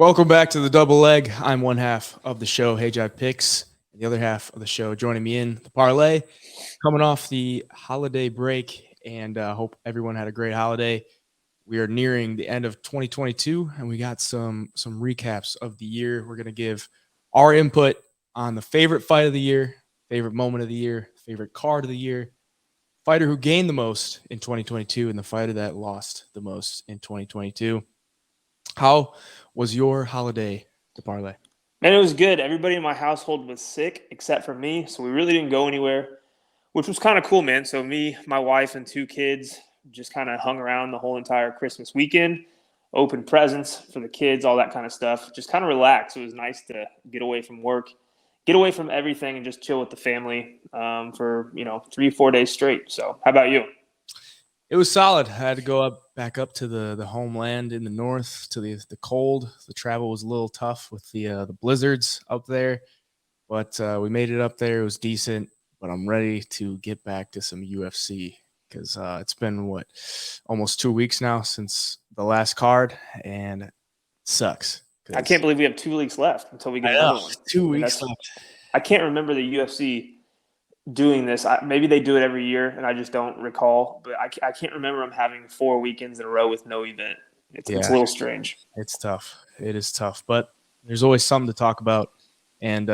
Welcome back to the double leg. I'm one half of the show, Hey Jive Picks, and the other half of the show joining me in the parlay, coming off the holiday break, and hope everyone had a great holiday. We are nearing the end of 2022, and we got some recaps of the year. We're gonna give our input on the favorite fight of the year, favorite moment of the year, favorite card of the year, fighter who gained the most in 2022, and the fighter that lost the most in 2022. How was your holiday to parlay? Man, it was good. Everybody in my household was sick except for me, so we really didn't go anywhere, which was kind of cool, man. So me, my wife, and two kids just kind of hung around the whole entire Christmas weekend, opened presents for the kids, all that kind of stuff. Just kind of relax. It was nice to get away from work, get away from everything, and just chill with the family for 3 4 days straight. So, how about you? It was solid. I had to go back up to the homeland in the north to the cold. The travel was a little tough with the blizzards up there, but we made it up there. It was decent, but I'm ready to get back to some UFC because it's been almost 2 weeks now since the last card, and it sucks. I can't believe we have 2 weeks left until we get I know, another one. 2 weeks left. I can't remember the UFC doing this. Maybe they do it every year, and I just don't recall. But I can't remember them having 4 weekends in a row with no event. It's a little strange. It's tough. It is tough, but there's always something to talk about. And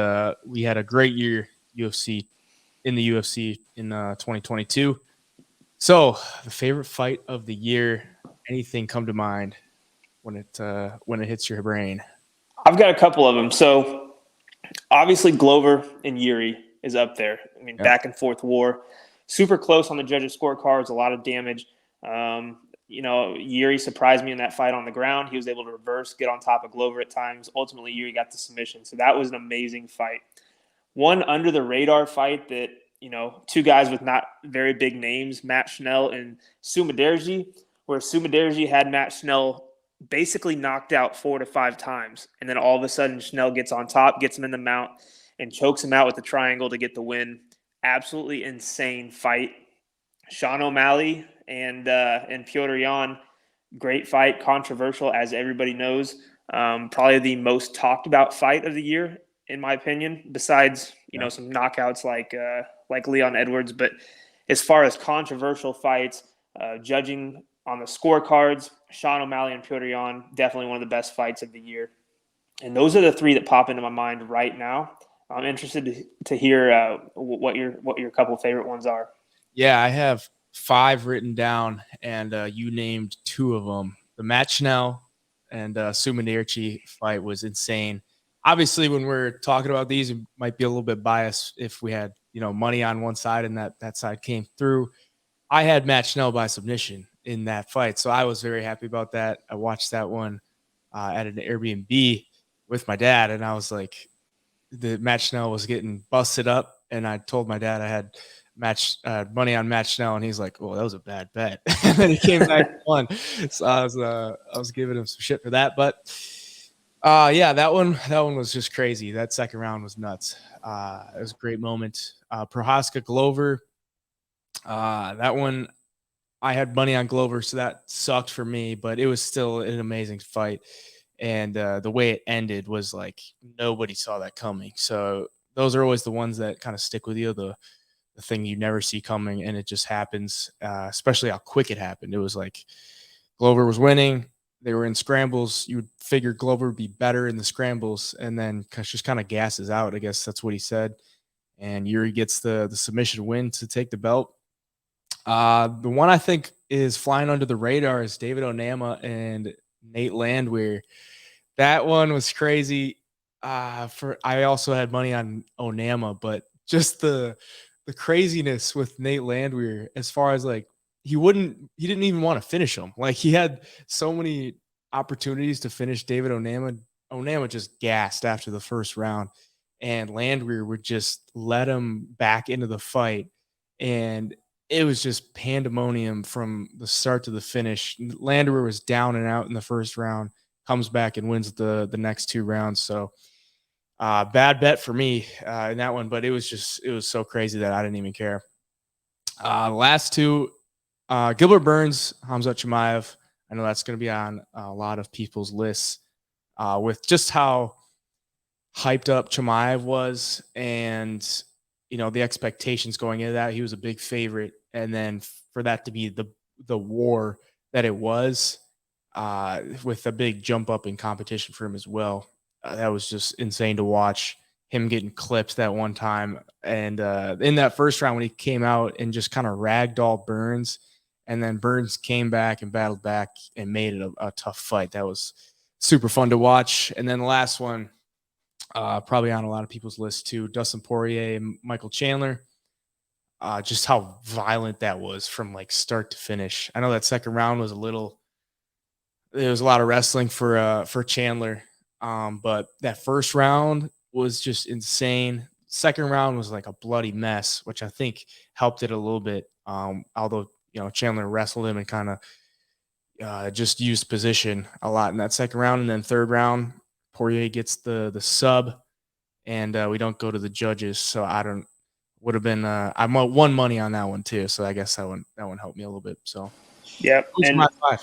we had a great year in the UFC in 2022. So the favorite fight of the year. Anything come to mind when it hits your brain? I've got a couple of them. So obviously Glover and Yuri is up there. I mean, back and forth war, super close on the judges' scorecards, a lot of damage. Yuri surprised me in that fight on the ground. He was able to reverse, get on top of Glover at times. Ultimately, Yuri got the submission. So that was an amazing fight. One under the radar fight that, two guys with not very big names, Matt Schnell and Sumaderji, where Sumaderji had Matt Schnell basically knocked out 4 to 5 times. And then all of a sudden, Schnell gets on top, gets him in the mount, and chokes him out with the triangle to get the win. Absolutely insane fight. Sean O'Malley and Piotr Jan, great fight, controversial as everybody knows. Probably the most talked about fight of the year, in my opinion. Besides, some knockouts like Leon Edwards, but as far as controversial fights, judging on the scorecards, Sean O'Malley and Piotr Jan, definitely one of the best fights of the year. And those are the three that pop into my mind right now. I'm interested to hear what your couple of favorite ones are. Yeah, I have 5 written down, and you named 2 of them. The Matt Schnell and Sumanerchi fight was insane. Obviously, when we're talking about these, it might be a little bit biased if we had money on one side and that side came through. I had Matt Schnell by submission in that fight, so I was very happy about that. I watched that one at an Airbnb with my dad, and I was like, the Matt Schnell was getting busted up, and I told my dad I had money on Matt Schnell, and he's like, "Oh, that was a bad bet." And then he came back and won. So I was giving him some shit for that, but yeah, that one was just crazy. That second round was nuts. It was a great moment. Prohaska Glover, that one I had money on Glover, so that sucked for me, but it was still an amazing fight. And the way it ended was like nobody saw that coming. So those are always the ones that kind of stick with you, the thing you never see coming, and it just happens, especially how quick it happened. It was like Glover was winning. They were in scrambles. You would figure Glover would be better in the scrambles, and then just kind of gasses out. I guess that's what he said. And Yuri gets the submission win to take the belt. The one I think is flying under the radar is David Onama and Nate Landwehr. That one was crazy. I also had money on Onama, but just the craziness with Nate Landwehr, as far as like he didn't even want to finish him. Like he had so many opportunities to finish David Onama. Onama just gassed after the first round, and Landwehr would just let him back into the fight, and it was just pandemonium from the start to the finish. Landwehr was down and out in the first round, comes back and wins the next 2 rounds. So bad bet for me in that one, but it was so crazy that I didn't even care. Last 2, Gilbert Burns, Hamzat Chimaev. I know that's going to be on a lot of people's lists. with just how hyped up Chimaev was, and the expectations going into that. He was a big favorite, and then for that to be the war that it was, with a big jump up in competition for him as well. That was just insane to watch him getting clipped that one time. And in that first round when he came out and just kind of ragdoll Burns, and then Burns came back and battled back and made it a tough fight. That was super fun to watch. And then the last one, probably on a lot of people's list too, Dustin Poirier and Michael Chandler. Just how violent that was from like start to finish. I know that second round was there was a lot of wrestling for Chandler, but that first round was just insane. Second round was like a bloody mess, which I think helped it a little bit. Although Chandler wrestled him and kind of just used position a lot in that second round, and then third round Poirier gets the sub, and we don't go to the judges. So I don't would have been I won money on that one too. So I guess that one helped me a little bit. So yeah, those are my five.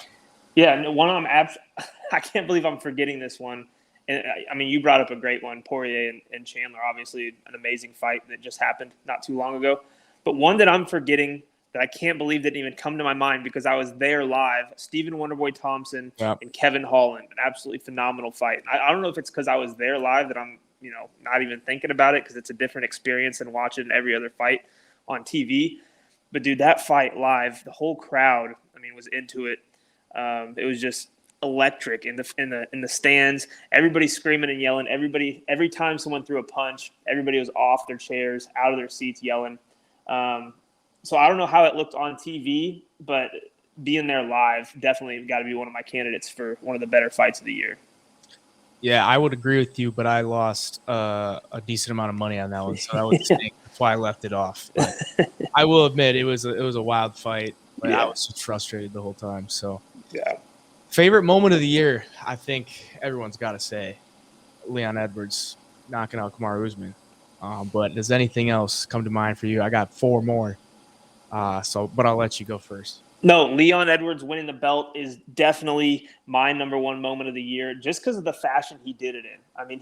Yeah, one I can't believe I'm forgetting this one. And I mean, you brought up a great one, Poirier and Chandler. Obviously, an amazing fight that just happened not too long ago. But one that I'm forgetting that I can't believe didn't even come to my mind because I was there live. Stephen Wonderboy Thompson and Kevin Holland, an absolutely phenomenal fight. I don't know if it's because I was there live that I'm not even thinking about it because it's a different experience than watching every other fight on TV. But dude, that fight live, the whole crowd, I mean, was into it. It was just electric in the stands. Everybody screaming and yelling. Every time someone threw a punch, everybody was off their chairs, out of their seats, yelling. So I don't know how it looked on TV, but being there live definitely got to be one of my candidates for one of the better fights of the year. Yeah, I would agree with you, but I lost a decent amount of money on that one, so that was that's why I left it off. But I will admit it was a wild fight, but I was just frustrated the whole time. So yeah. Favorite moment of the year, I think everyone's got to say Leon Edwards knocking out Kamaru Usman. But does anything else come to mind for you? I got four more. But I'll let you go first. No, Leon Edwards winning the belt is definitely my number one moment of the year, just because of the fashion he did it in. I mean,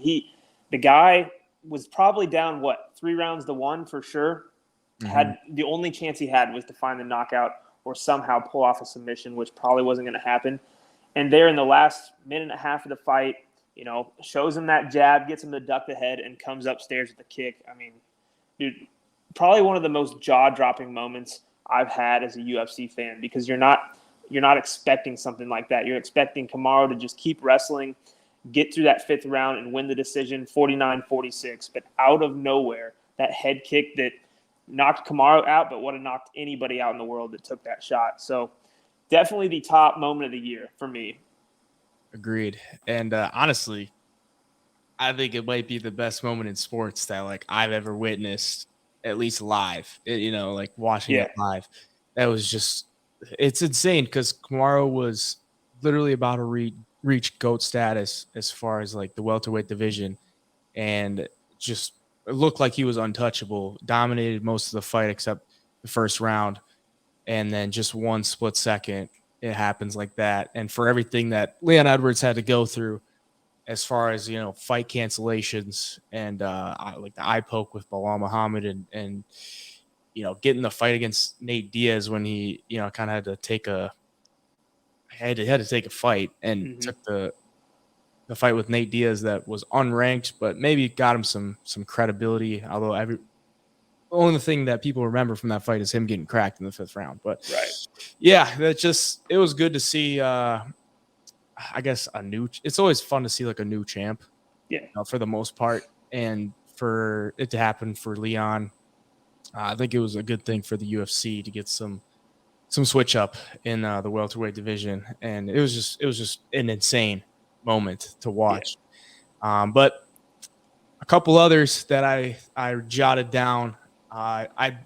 the guy was probably down 3 rounds to 1 for sure. Mm-hmm. Had the only chance he had was to find the knockout or somehow pull off a submission, which probably wasn't going to happen. And there in the last minute and a half of the fight, shows him that jab, gets him to duck the head, and comes upstairs with a kick. I mean, dude, probably one of the most jaw-dropping moments I've had as a UFC fan, because you're not expecting something like that. You're expecting Kamaru to just keep wrestling, get through that 5th round, and win the decision 49-46. But out of nowhere, that head kick that knocked Kamaru out, but would have knocked anybody out in the world that took that shot. So definitely the top moment of the year for me. Agreed. And honestly, I think it might be the best moment in sports that I've ever witnessed, at least live. Watching it live. That was just, it's insane because Kamaru was literally about to reach GOAT status as far as the welterweight division, and just it looked like he was untouchable. Dominated most of the fight except the first round. And then just one split second, it happens like that. And for everything that Leon Edwards had to go through as far as, fight cancellations and the eye poke with Bilal Muhammad and getting the fight against Nate Diaz when he, kind of had to take a fight and took the fight with Nate Diaz that was unranked, but maybe got him some credibility. Although the only thing that people remember from that fight is him getting cracked in the 5th round. But yeah, it was good to see. I guess it's always fun to see a new champ. Yeah. For the most part, and for it to happen for Leon, I think it was a good thing for the UFC to get some switch up in the welterweight division, and it was just an insane moment to watch. Yeah. But a couple others that I jotted down. I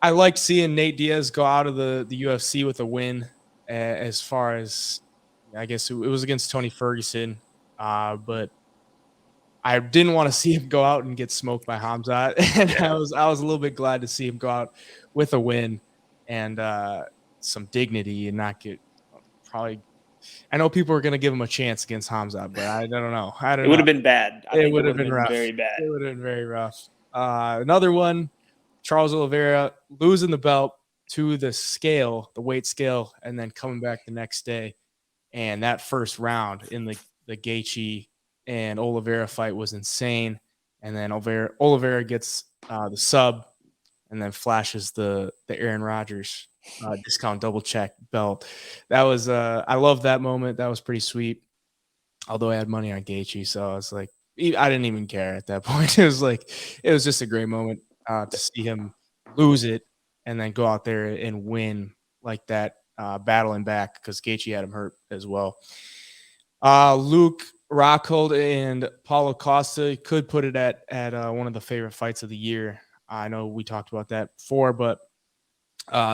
liked seeing Nate Diaz go out of the UFC with a win. As far as I guess it was against Tony Ferguson, but I didn't want to see him go out and get smoked by Hamzat, and I was a little bit glad to see him go out with a win and some dignity and not get probably I know people are going to give him a chance against Hamza, but I don't know. It would have been bad. I It think it would have would have been been rough. very bad. It would have been very rough. Another one, Charles Oliveira losing the belt to the scale, the weight scale, and then coming back the next day. And that first round in the Gaethje and Oliveira fight was insane. And then Oliveira gets the sub and then flashes the Aaron Rodgers discount double check belt. That was I love that moment. That was pretty sweet. Although I had money on Gaethje, so I was like, I didn't even care at that point. It was just a great moment to see him lose it and then go out there and win like that, battling back because Gaethje had him hurt as well. Luke Rockhold and Paulo Costa could put it at one of the favorite fights of the year. I know we talked about that before, but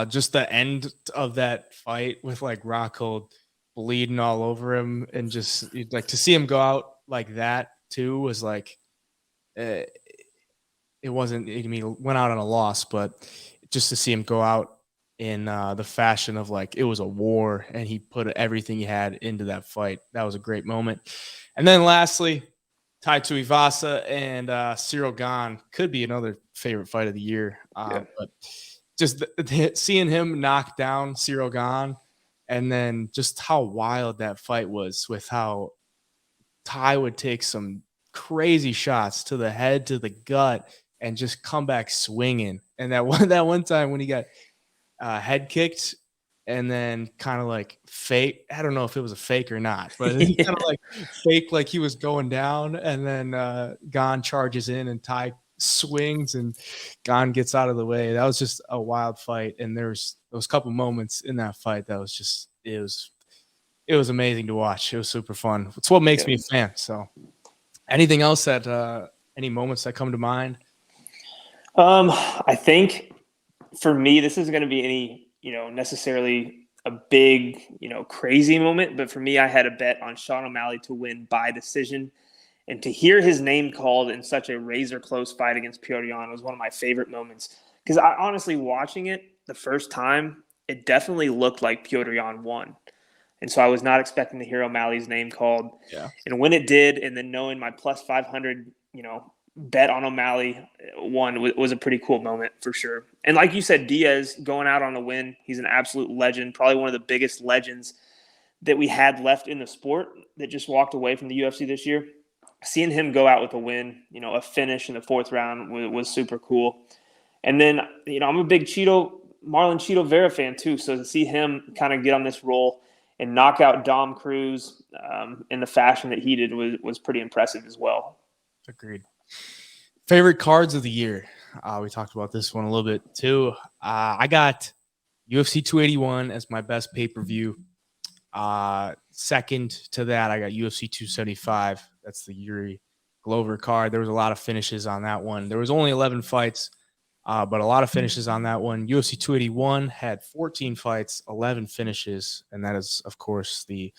just the end of that fight with like Rockhold bleeding all over him and just like to see him go out like that too was like uh, it wasn't. I mean, he went out on a loss, but just to see him go out in the fashion of like it was a war and he put everything he had into that fight. That was a great moment. And then lastly, Tai Tuivasa and Cyril Gane could be another favorite fight of the year. But just seeing him knock down Cyril Gane and then just how wild that fight was with how Ty would take some crazy shots to the head, to the gut, and just come back swinging. And that one time when he got head kicked and then kind of like fake. I don't know if it was a fake or not, but he kind of like fake like he was going down, and then Gon charges in and Ty swings and Gon gets out of the way. That was just a wild fight, and there's those couple moments in that fight that was just it was amazing to watch. It was super fun. It's what makes me a fan. So, anything else that any moments that come to mind? I think for me, this isn't going to be any, necessarily a big, crazy moment. But for me, I had a bet on Sean O'Malley to win by decision. And to hear his name called in such a razor close fight against Petr Yan was one of my favorite moments. Because I honestly, watching it the first time, it definitely looked like Petr Yan won. And so I was not expecting to hear O'Malley's name called. Yeah. And when it did, and then knowing my plus 500, bet on O'Malley won was a pretty cool moment for sure. And like you said, Diaz going out on the win, he's an absolute legend, probably one of the biggest legends that we had left in the sport that just walked away from the UFC this year. Seeing him go out with a win, a finish in the fourth round was super cool. And then, I'm a big Marlon Cheeto Vera fan too. So to see him kind of get on this roll and knock out Dom Cruz in the fashion that he did was pretty impressive as well. Agreed. Favorite cards of the year. We talked about this one a little bit too. I got UFC 281 as my best pay-per-view. Second to that, I got UFC 275. That's the Yuri Glover card. There was a lot of finishes on that one. There was only 11 fights, but a lot of finishes on that one. UFC 281 had 14 fights, 11 finishes, and that is, of course, the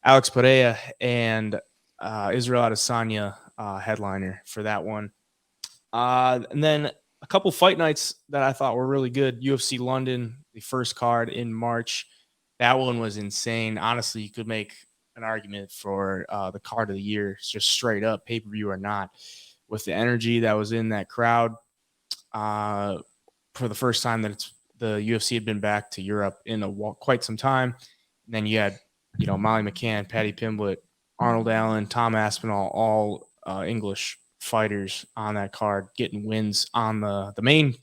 Alex Pereira and Israel Adesanya headliner for that one. And then a couple fight nights that I thought were really good. UFC London, the first card in March. That one was insane. Honestly, you could make an argument for the card of the year, just straight up, pay-per-view or not, with the energy that was in that crowd. For the first time that the UFC had been back to Europe in quite some time. And then you had, Molly McCann, Paddy Pimblett, Arnold Allen, Tom Aspinall, all English fighters on that card getting wins on the main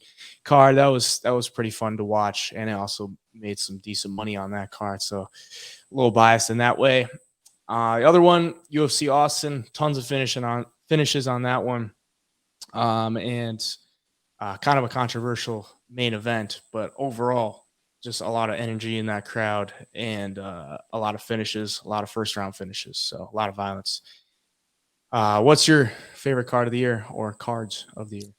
card. That was pretty fun to watch, and it also made some decent money on that card. So a little biased in that way. The other one, UFC Austin, tons of finishes on that one, and kind of a controversial main event, but overall, just a lot of energy in that crowd and a lot of finishes, a lot of first round finishes. So a lot of violence. What's your favorite card of the year or cards of the year?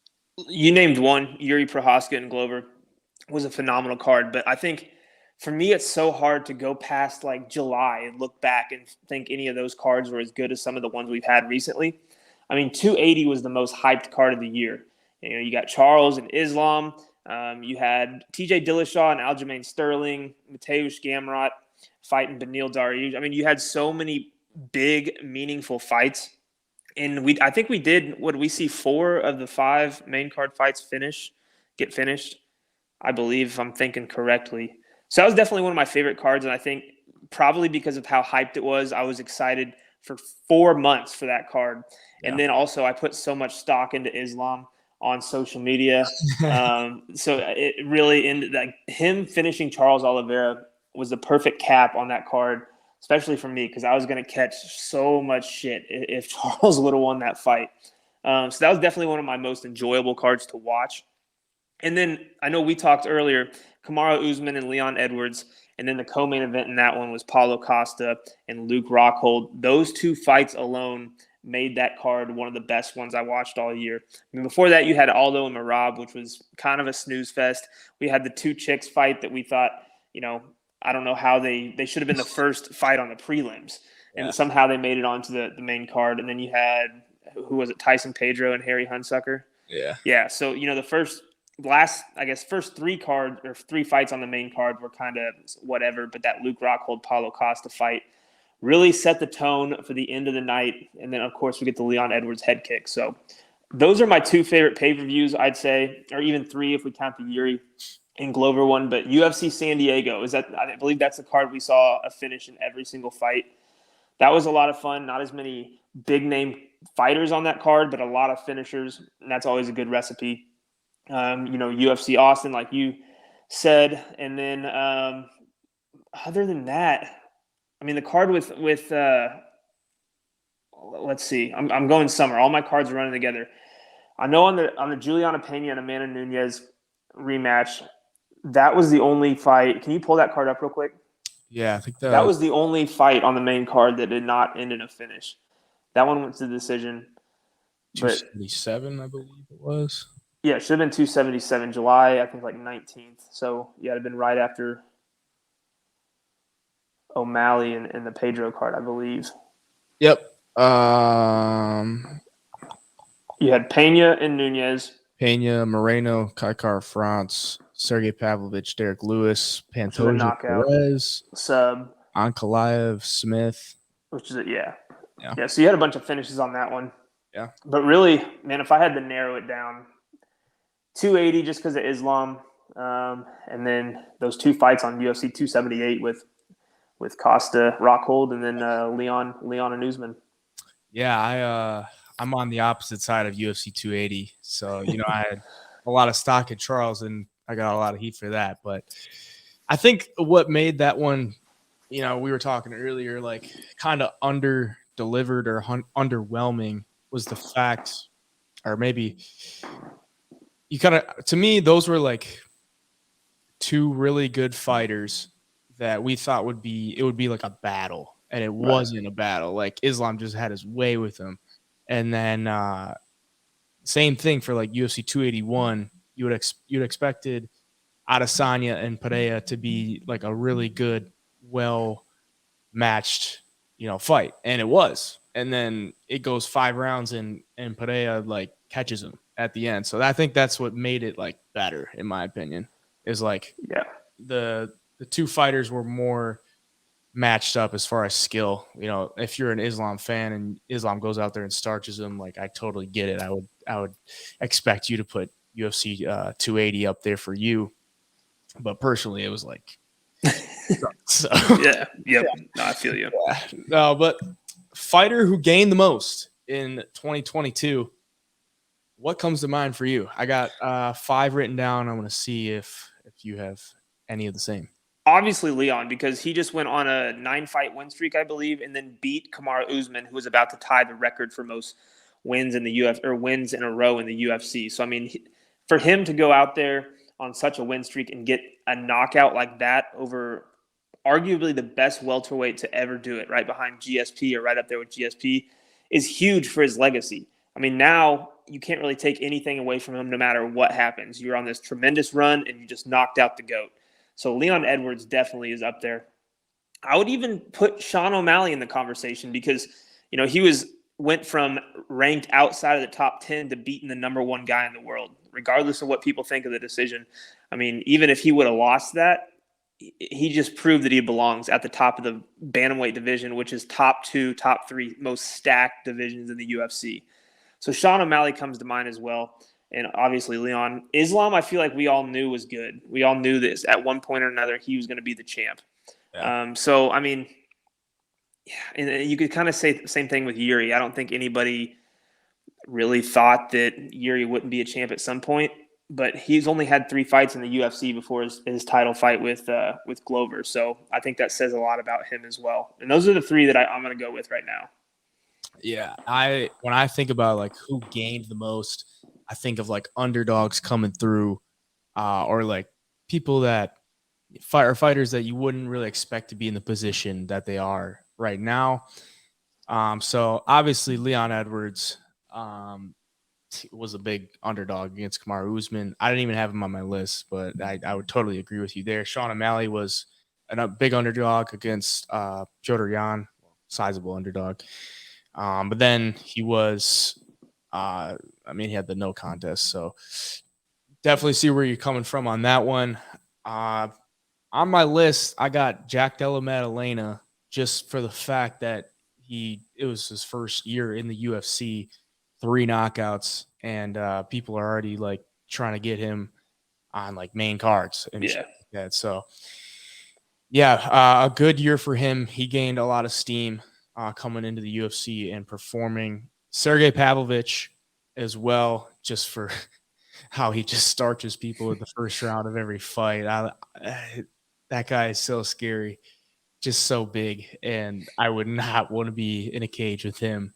You named one, Yuri Prohaska and Glover was a phenomenal card, but I think for me, it's so hard to go past like July and look back and think any of those cards were as good as some of the ones we've had recently. I mean, 280 was the most hyped card of the year. You got Charles and Islam. You had TJ Dillashaw and Aljamain Sterling, Mateusz Gamrot fighting Beneil Dariush. I mean, you had so many big, meaningful fights. And I think we did, what we see, 4 of the 5 main card fights get finished. I believe, if I'm thinking correctly. So that was definitely one of my favorite cards. And I think probably because of how hyped it was, I was excited for 4 months for that card. Yeah. And then also I put so much stock into Islam on social media. So it really ended, like, him finishing Charles Oliveira was the perfect cap on that card, especially for me, because I was going to catch so much shit if Charles would have won that fight. So that was definitely one of my most enjoyable cards to watch. And then I know we talked earlier, Kamaru Usman and Leon Edwards, and then the co-main event in that one was Paulo Costa and Luke Rockhold. Those 2 fights alone made that card one of the best ones I watched all year. I mean, before that, you had Aldo and Merab, which was kind of a snooze fest. We had the 2 chicks fight that we thought, I don't know how they should have been the first fight on the prelims. Yeah. And somehow they made it onto the main card. And then you had, who was it, Tyson Pedro and Harry Hunsucker? Yeah. Yeah, so, the first 3 cards or 3 fights on the main card were kind of whatever, but that Luke Rockhold Paulo Costa fight really set the tone for the end of the night. And then, of course, we get the Leon Edwards head kick. So those are my 2 favorite pay-per-views, I'd say, or even 3 if we count the Yuri and Glover one. But UFC San Diego, I believe that's the card we saw a finish in every single fight. That was a lot of fun. Not as many big-name fighters on that card, but a lot of finishers, and that's always a good recipe. UFC Austin, like you said. And then other than that, I mean, the card with let's see, I'm going summer. All my cards are running together. I know on the Juliana Pena and Amanda Nunes rematch, that was the only fight. Can you pull that card up real quick? Yeah, I think that was the only fight on the main card that did not end in a finish. That one went to the decision. 277, I believe it was. Yeah, it should have been 277, July, I think, like 19th. So, yeah, it had been right after O'Malley and the Pedro card, I believe. Yep. You had Pena and Nunes. Pena, Moreno, Kaikar France, Sergey Pavlovich, Derek Lewis, Pantoja, Perez, sub, Ankalaev, Smith. Which is it, yeah. So you had a bunch of finishes on that one. Yeah. But really, man, if I had to narrow it down, 280 just because of Islam, and then those 2 fights on UFC 278 with Costa, Rockhold, and then Leon and Usman. Yeah, I'm on the opposite side of UFC 280. So, I had a lot of stock in Charles, and I got a lot of heat for that. But I think what made that one, we were talking earlier, like kind of under-delivered or underwhelming was the fact, or maybe to me, those were like 2 really good fighters that we thought it would be like a battle. And it wasn't a battle. Like, Islam just had his way with him. And then same thing for like UFC 281. You'd expected Adesanya and Pereira to be like a really good, well matched, fight, and it was. And then it goes 5 rounds, and Pereira like catches him at the end. So I think that's what made it like better, in my opinion. Is like the 2 fighters were more matched up as far as skill. If you're an Islam fan and Islam goes out there and starches them, like, I totally get it. I would expect you to put UFC 280 up there for you, but personally, it was like, so No, I feel you. Yeah. No, but fighter who gained the most in 2022. What comes to mind for you? I got 5 written down. I want to see if you have any of the same. Obviously Leon, because he just went on a 9-fight win streak, I believe, and then beat Kamaru Usman, who was about to tie the record for most wins in the UFC, or wins in a row in the UFC. So, I mean, for him to go out there on such a win streak and get a knockout like that over arguably the best welterweight to ever do it, right behind GSP or right up there with GSP, is huge for his legacy. I mean, now you can't really take anything away from him no matter what happens. You're on this tremendous run and you just knocked out the GOAT. So Leon Edwards definitely is up there. I would even put Sean O'Malley in the conversation because, he went from ranked outside of the top 10 to beating the number 1 guy in the world, regardless of what people think of the decision. I mean, even if he would have lost that, he just proved that he belongs at the top of the bantamweight division, which is top 2, top 3 most stacked divisions in the UFC. So Sean O'Malley comes to mind as well. And obviously Leon Islam, I feel like we all knew was good. We all knew this at one point or another, he was going to be the champ. Yeah. So, I mean, yeah, and you could kind of say the same thing with Yuri. I don't think anybody really thought that Yuri wouldn't be a champ at some point, but he's only had 3 fights in the UFC before his title fight with Glover. So I think that says a lot about him as well. And those are the 3 that I'm going to go with right now. Yeah, when I think about like who gained the most, I think of like underdogs coming through, or like people that fighters that you wouldn't really expect to be in the position that they are right now. So obviously Leon Edwards was a big underdog against Kamaru Usman. I didn't even have him on my list, but I would totally agree with you there. Sean O'Malley was a big underdog against Petr Yan, sizable underdog. But then he was, he had the no contest. So definitely see where you're coming from on that one. On my list, I got Jack Della Maddalena just for the fact that it was his first year in the UFC, 3 knockouts, and people are already like trying to get him on like main cards and shit like that. So yeah, a good year for him. He gained a lot of steam coming into the UFC and performing. Sergey Pavlovich as well, just for how he just starches people in the first round of every fight. That guy is so scary, just so big, and I would not want to be in a cage with him.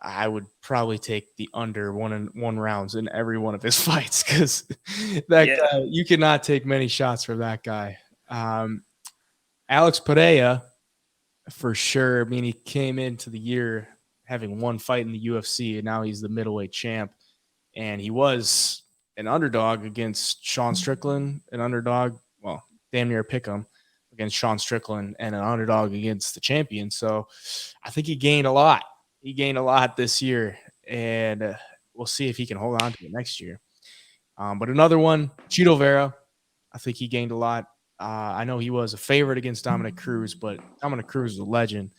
I would probably take the under 1 rounds in every one of his fights because that guy, you cannot take many shots from that guy. Alex Pereira, for sure. I mean, he came into the year having 1 fight in the UFC, and now he's the middleweight champ. And he was an underdog against Sean Strickland, an underdog, well, damn near pick him against Sean Strickland, and an underdog against the champion. So I think he gained a lot. He gained a lot this year, and we'll see if he can hold on to it next year. But another one, Chito Vera, I think he gained a lot. I know he was a favorite against Dominic Cruz, but Dominic Cruz is a legend,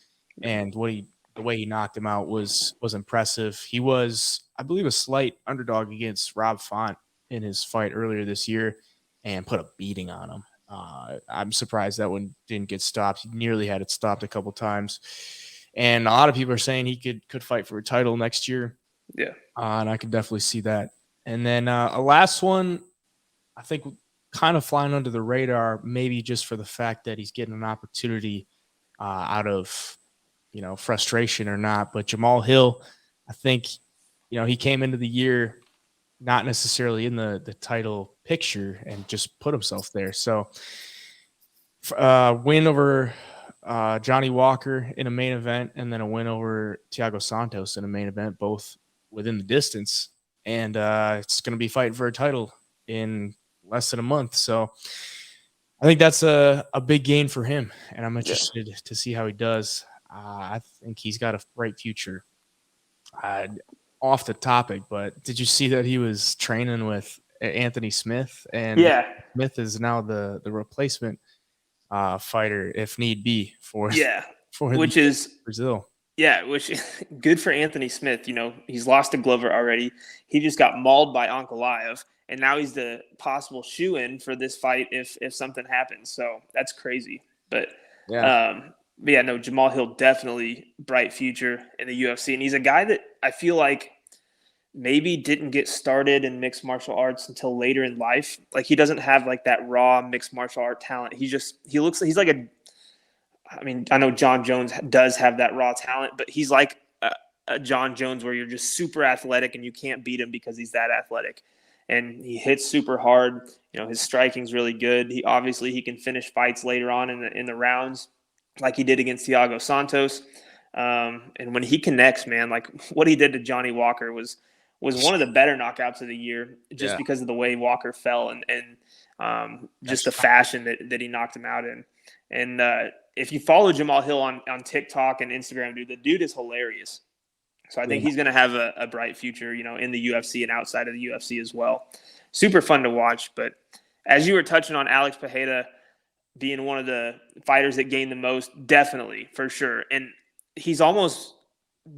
and the way he knocked him out was impressive. He was, I believe, a slight underdog against Rob Font in his fight earlier this year, and put a beating on him. I'm surprised that one didn't get stopped. He nearly had it stopped a couple times, and a lot of people are saying he could fight for a title next year. Yeah, and I could definitely see that. And then a last one, I think, kind of flying under the radar, maybe just for the fact that he's getting an opportunity out of frustration or not. But Jamal Hill, I think, he came into the year not necessarily in the title picture and just put himself there. So win over Johnny Walker in a main event, and then a win over Thiago Santos in a main event, both within the distance. And it's going to be fighting for a title in less than a month. So I think that's a big gain for him, and I'm interested to see how he does. I think he's got a bright future. Off the topic, but did you see that he was training with Anthony Smith? And Smith is now the replacement fighter, if need be, for which is Brazil. Yeah, which good for Anthony Smith. He's lost to Glover already. He just got mauled by Ankalaev, and now he's the possible shoe-in for this fight if something happens. So that's crazy. But no, Jamal Hill definitely bright future in the UFC, and he's a guy that I feel like maybe didn't get started in mixed martial arts until later in life. Like he doesn't have like that raw mixed martial art talent. He's like I know John Jones does have that raw talent, but he's like a John Jones where you're just super athletic and you can't beat him because he's that athletic. And he hits super hard. His striking's really good. He can finish fights later on in the rounds, like he did against Thiago Santos. And when he connects, man, like what he did to Johnny Walker was one of the better knockouts of the year, just because of the way Walker fell and just the fashion that he knocked him out in. And if you follow Jamal Hill on TikTok and Instagram, the dude is hilarious. So I think he's going to have a bright future, in the UFC and outside of the UFC as well. Super fun to watch. But as you were touching on Alex Pereira, being one of the fighters that gained the most, definitely, for sure. And he's almost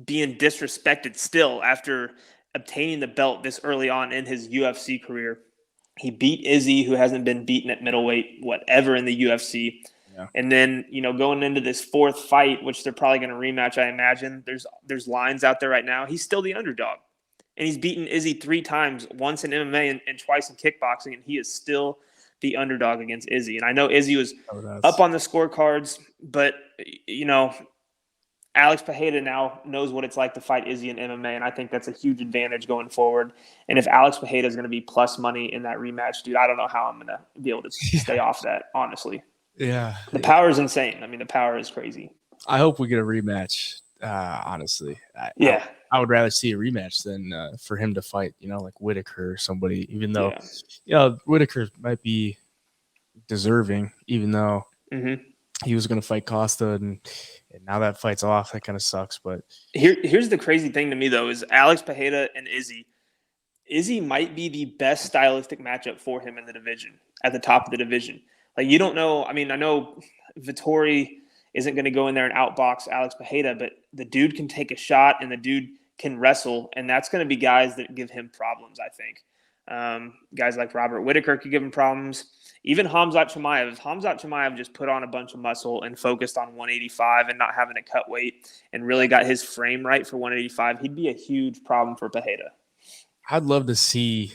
being disrespected still after obtaining the belt this early on in his UFC career. He beat Izzy, who hasn't been beaten at middleweight, whatever, in the UFC. Yeah. And then, going into this fourth fight, which they're probably going to rematch, I imagine, there's lines out there right now. He's still the underdog. And he's beaten Izzy 3 times, once in MMA and twice in kickboxing, and he is still the underdog against Izzy. And I know Izzy was up on the scorecards, but, Alex Pereira now knows what it's like to fight Izzy in MMA, and I think that's a huge advantage going forward. And if Alex Pereira is going to be plus money in that rematch, dude, I don't know how I'm going to be able to stay off that, honestly. Yeah. The power is insane. I mean, the power is crazy. I hope we get a rematch, honestly. I would rather see a rematch than for him to fight, like Whitaker or somebody, even though, Whitaker might be deserving, even though he was going to fight Costa, and now that fight's off. That kind of sucks. But here's the crazy thing to me, though, is Alex Pereira and Izzy. Izzy might be the best stylistic matchup for him in the division, at the top of the division. Like, you don't know. I mean, I know Vettori isn't going to go in there and outbox Alex Pereira, but the dude can take a shot and the dude can wrestle, and that's going to be guys that give him problems, I think. Guys like Robert Whitaker could give him problems. Even Khamzat Chimaev. If Khamzat Chimaev just put on a bunch of muscle and focused on 185 and not having to cut weight and really got his frame right for 185, he'd be a huge problem for Pereira. I'd love to see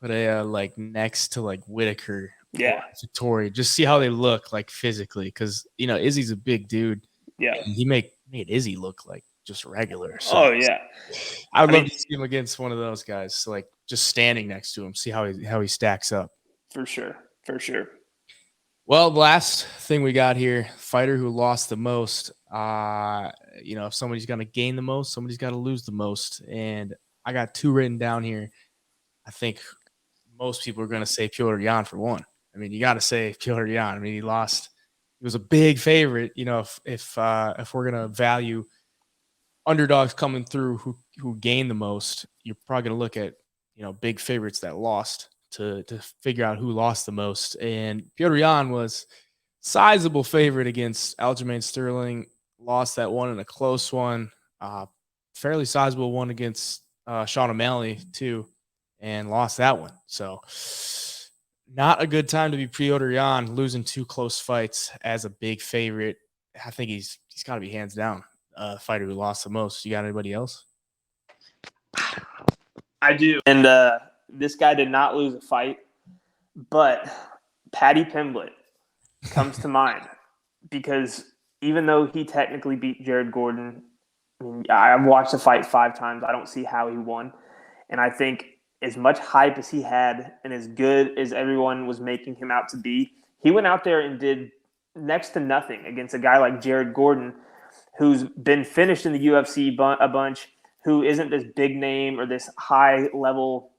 Pereira like next to like Whitaker. Yeah. Vettori, just see how they look like physically, because Izzy's a big dude. Yeah. And he made Izzy look like just regular. So yeah. I'd love to see him against one of those guys. So like just standing next to him, see how he stacks up. For sure. Well, the last thing we got here, fighter who lost the most. If somebody's gonna gain the most, somebody's got to lose the most. And I got 2 written down here. I think most people are gonna say Petr Yan for one. I mean, you got to say Petr Yan. I mean, he lost. He was a big favorite. If we're gonna value underdogs coming through who gained the most, you're probably gonna look at big favorites that lost to figure out who lost the most. And Petr Yan was sizable favorite against Aljamain Sterling. Lost that one in a close one. Fairly sizable one against Sean O'Malley too, and lost that one. So not a good time to be Petr Yan, losing 2 close fights as a big favorite. I think he's got to be hands down fighter who lost the most. You got anybody else? I do. And this guy did not lose a fight, but Paddy Pimblett comes to mind, because even though he technically beat Jared Gordon, I mean, I've watched the fight 5 times. I don't see how he won. And I think as much hype as he had and as good as everyone was making him out to be, he went out there and did next to nothing against a guy like Jared Gordon, who's been finished in the UFC a bunch, who isn't this big name or this high-level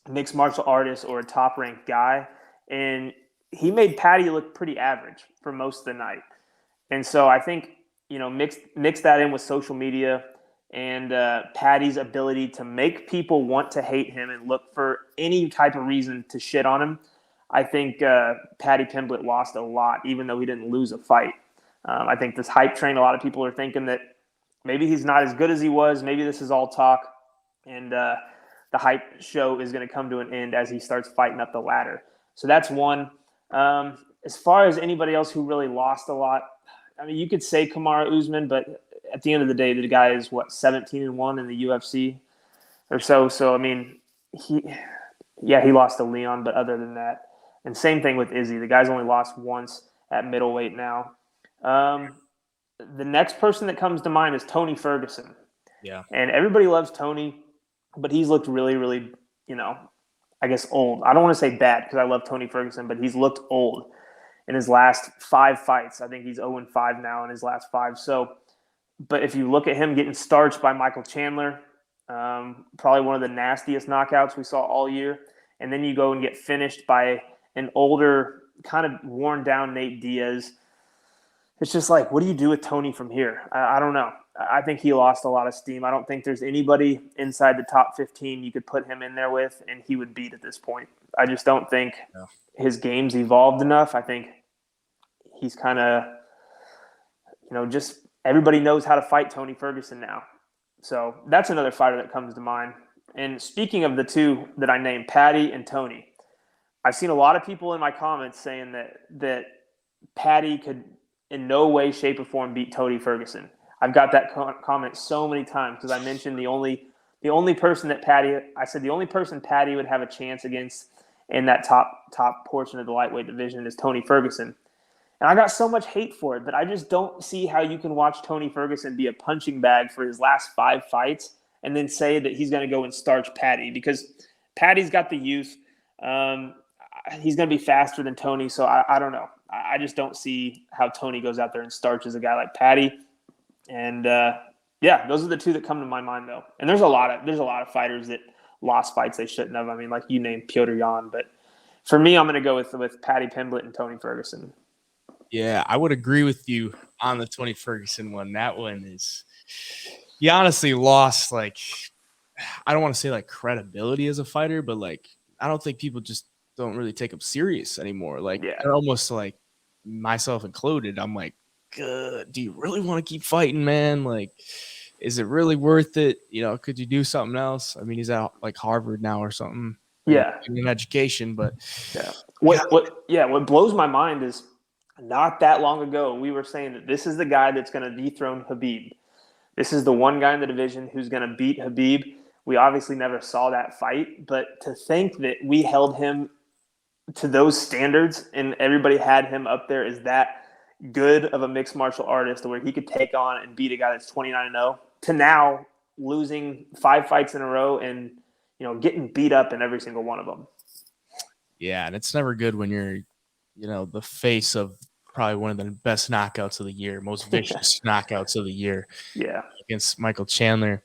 mixed martial artist or a top-ranked guy. And he made Paddy look pretty average for most of the night. And so I think, mix that in with social media and Paddy's ability to make people want to hate him and look for any type of reason to shit on him. I think Paddy Pimblett lost a lot, even though he didn't lose a fight. I think this hype train, a lot of people are thinking that maybe he's not as good as he was. Maybe this is all talk, and the hype show is going to come to an end as he starts fighting up the ladder. So that's one. As far as anybody else who really lost a lot, I mean, you could say Kamaru Usman, but at the end of the day, the guy is 17-1 in the UFC or so. So I mean, he lost to Leon, but other than that, and same thing with Izzy. The guy's only lost once at middleweight now. The next person that comes to mind is Tony Ferguson. Yeah. And everybody loves Tony, but he's looked really, really, I guess old. I don't want to say bad because I love Tony Ferguson, but he's looked old in his last 5 fights. I think he's 0-5 now in his last 5. So, but if you look at him getting starched by Michael Chandler, probably one of the nastiest knockouts we saw all year, and then you go and get finished by an older, kind of worn down Nate Diaz. It's just like, what do you do with Tony from here? I don't know. I think he lost a lot of steam. I don't think there's anybody inside the top 15 you could put him in there with, and he would beat at this point. I just don't think his game's evolved enough. I think he's kind of, just everybody knows how to fight Tony Ferguson now. So that's another fighter that comes to mind. And speaking of the two that I named, Patty and Tony, I've seen a lot of people in my comments saying that Patty could in no way, shape, or form beat Tony Ferguson. I've got that comment so many times because I mentioned the only person that the only person Patty would have a chance against in that top portion of the lightweight division is Tony Ferguson. And I got so much hate for it, but I just don't see how you can watch Tony Ferguson be a punching bag for his last 5 fights and then say that he's going to go and starch Patty, because Patty's got the youth. He's going to be faster than Tony, so I don't know. I just don't see how Tony goes out there and starches a guy like Patty. And those are the two that come to my mind, though. And there's a lot of fighters that lost fights they shouldn't have. I mean, like you named Piotr Jan, but for me, I'm going to go with Patty Pimblett and Tony Ferguson. Yeah, I would agree with you on the Tony Ferguson one. That one is, he honestly lost, like, I don't want to say like credibility as a fighter, but like, I don't think people just don't really take him serious anymore. Like, they're almost like, myself included, I'm like, do you really want to keep fighting, man? Like, is it really worth it? Could you do something else? I mean, he's at like Harvard now or something. Yeah. In education, but what blows my mind is not that long ago, we were saying that this is the guy that's going to dethrone Khabib. This is the one guy in the division who's going to beat Khabib. We obviously never saw that fight, but to think that we held him to those standards and everybody had him up there as that good of a mixed martial artist where he could take on and beat a guy that's 29-0 to now losing 5 fights in a row and, getting beat up in every single one of them. Yeah, and it's never good when you're, the face of probably one of the best knockouts of the year, most vicious knockouts of the year. Yeah. Against Michael Chandler.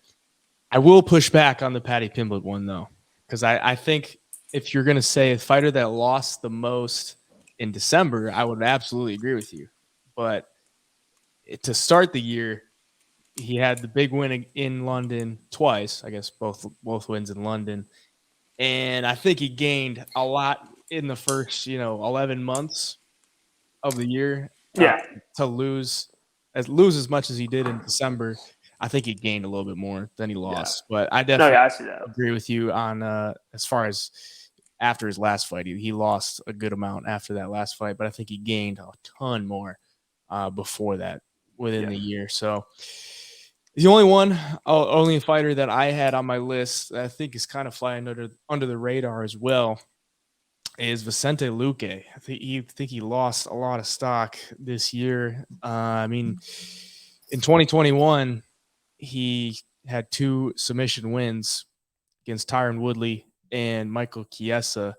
I will push back on the Patty Pimblett one, though, because I think if you're going to say a fighter that lost the most in December, I would absolutely agree with you. But to start the year, he had the big win in London twice, I guess both wins in London. And I think he gained a lot in the first, 11 months of the year. To lose as much as he did in December. I think he gained a little bit more than he lost. But I definitely I see that. agree with you on as far as after his last fight. He lost a good amount after that last fight, but I think he gained a ton more before that within the year. So the only fighter that I had on my list that I think is kind of flying under the radar as well is Vicente Luque. I think he lost a lot of stock this year. I mean, in 2021, he had 2 submission wins against Tyron Woodley and Michael Chiesa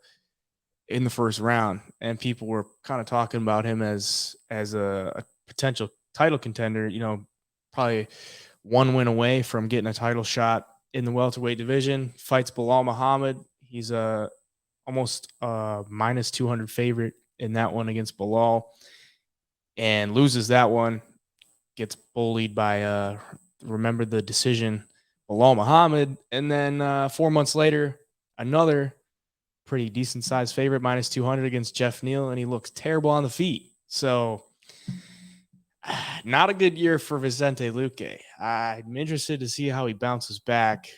in the first round, and people were kind of talking about him as a potential title contender. Probably 1 win away from getting a title shot in the welterweight division. Fights Bilal Muhammad. He's a almost minus 200 favorite in that one against Bilal, and loses that one. Gets bullied by remember the decision, Bilal Muhammad, and then 4 months later, another pretty decent sized favorite, minus 200 against Jeff Neal, and he looks terrible on the feet. So not a good year for Vicente Luque. I'm interested to see how he bounces back,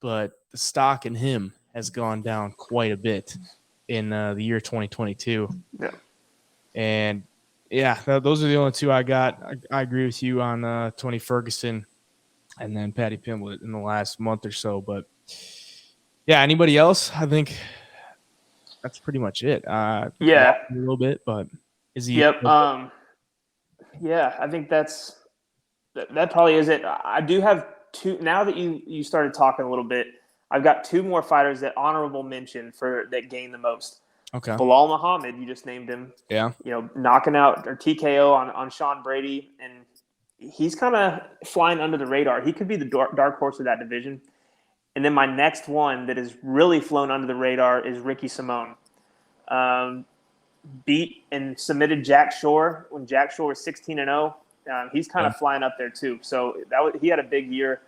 but the stock in him has gone down quite a bit in the year 2022. Yeah. And those are the only 2 I got. I agree with you on Tony Ferguson and then Patty Pimblett in the last month or so. But yeah, anybody else? I think that's pretty much it. A little bit, but is he? Yep. I think that probably is it. I do have 2 now that you started talking a little bit. I've got 2 more fighters that honorable mention that gain the most. Okay. Bilal Muhammad, you just named him. Yeah. Knocking out or TKO on Sean Brady, and he's kind of flying under the radar. He could be the dark horse of that division. And then my next one that has really flown under the radar is Ricky Simone. Beat and submitted Jack Shore when Jack Shore was 16-0. He's kind of flying up there too. So he had a big year.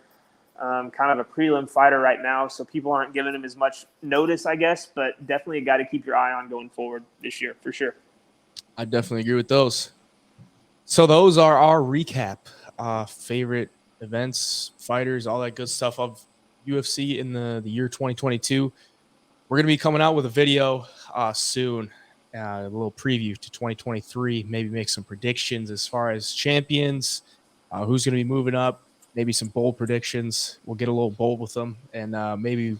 Kind of a prelim fighter right now, so people aren't giving him as much notice, I guess, but definitely a guy to keep your eye on going forward this year for sure. I definitely agree with those. So those are our recap, favorite events, fighters, all that good stuff of UFC in the year 2022. We're going to be coming out with a video soon, a little preview to 2023, maybe make some predictions as far as champions, who's going to be moving up, maybe some bold predictions. We'll get a little bold with them, and maybe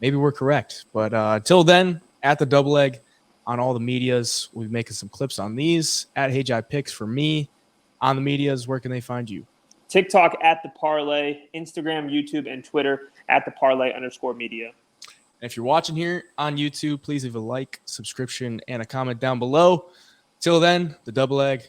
we're correct. But until then, at the double leg on all the medias, we'll be making some clips on these. At HeyJai Picks for me on the medias. Where can they find you? TikTok at the Parlay, Instagram, YouTube, and Twitter at the Parlay_media. And if you're watching here on YouTube, please leave a like, subscription, and a comment down below. Till then, the double leg.